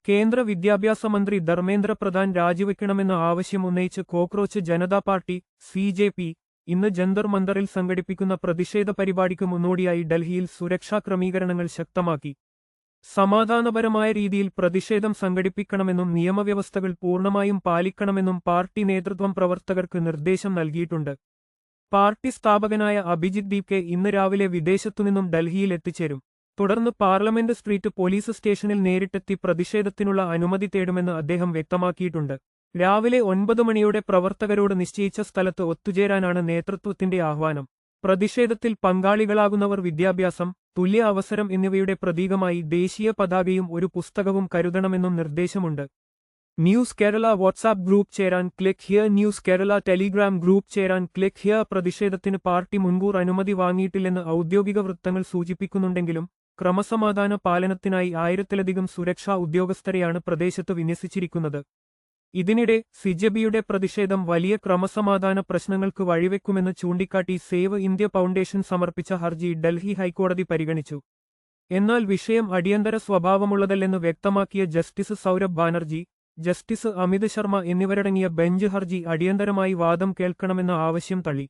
കേന്ദ്ര വിദ്യാഭ്യാസ മന്ത്രി ധർമ്മേന്ദ്ര പ്രധാൻ രാജിവെക്കണമെന്ന ആവശ്യം ഉന്നയിച്ച് കോക്രോച്ച് ജനതാ പാർട്ടി (CJP) ഇന്ന് ജന്തർ മന്ദറിൽ സംഘടിപ്പിക്കുന്ന പ്രതിഷേധ പരിപാടിക്ക് മുന്നോടിയായി ഡൽഹിയിൽ സുരക്ഷാ ക്രമീകരണങ്ങൾ ശക്തമാക്കി. സമാധാനപരമായ രീതിയിൽ പ്രതിഷേധം സംഘടിപ്പിക്കണമെന്നും നിയമവ്യവസ്ഥകൾ പൂർണ്ണമായും പാലിക്കണമെന്നും പാർട്ടി നേതൃത്വം പ്രവർത്തകർക്ക് നിർദ്ദേശം നൽകിയിട്ടുണ്ട്. പാർട്ടി സ്ഥാപകനായ അഭിജിത് ദീപ്കെ ഇന്ന് രാവിലെ വിദേശത്തുനിന്നും ഡൽഹിയിൽ എത്തിച്ചേരും. തുടർന്ന് പാർലമെന്റ് സ്ട്രീറ്റ് പോലീസ് സ്റ്റേഷനിൽ നേരിട്ടെത്തി പ്രതിഷേധത്തിനുള്ള അനുമതി തേടുമെന്ന് അദ്ദേഹം വ്യക്തമാക്കിയിട്ടുണ്ട്. രാവിലെ 9 മണിയോടെ പ്രവർത്തകരോട് നിശ്ചയിച്ച സ്ഥലത്ത് ഒത്തുചേരാനാണ് നേതൃത്വത്തിന്റെ ആഹ്വാനം. പ്രതിഷേധത്തിൽ പങ്കാളികളാകുന്നവർ വിദ്യാഭ്യാസം, തുല്യ അവസരം എന്നിവയുടെ പ്രതീകമായി ദേശീയ പതാകയും ഒരു പുസ്തകവും കരുതണമെന്നും നിർദ്ദേശമുണ്ട്. ന്യൂസ് കേരള വാട്സാപ്പ് ഗ്രൂപ്പ് ചേരാൻ click here. News Kerala Telegram group ചേരാൻ ക്ലിക്ക് ഹിയർ. പ്രതിഷേധത്തിന് പാർട്ടി മുൻകൂർ അനുമതി വാങ്ങിയിട്ടില്ലെന്ന് ഔദ്യോഗിക വൃത്തങ്ങൾ സൂചിപ്പിക്കുന്നുണ്ടെങ്കിലും ക്രമസമാധാന പാലനത്തിനായി 1000-ലധികം സുരക്ഷാ ഉദ്യോഗസ്ഥരെയാണ് പ്രദേശത്ത് വിന്യസിച്ചിരിക്കുന്നത്. ഇതിനിടെ സിജെപിയുടെ പ്രതിഷേധം വലിയ ക്രമസമാധാന പ്രശ്നങ്ങൾക്ക് വഴിവെക്കുമെന്ന് ചൂണ്ടിക്കാട്ടി സേവ് ഇന്ത്യ ഫൗണ്ടേഷൻ സമർപ്പിച്ച ഹർജി ഡൽഹി ഹൈക്കോടതി പരിഗണിച്ചു. എന്നാൽ വിഷയം അടിയന്തര സ്വഭാവമുള്ളതല്ലെന്ന് വ്യക്തമാക്കിയ ജസ്റ്റിസ് സൗരഭ് ബാനർജി, ജസ്റ്റിസ് അമിത് ശർമ്മ എന്നിവരടങ്ങിയ ബെഞ്ച് ഹർജി അടിയന്തരമായി വാദം കേൾക്കണമെന്ന ആവശ്യം തള്ളി.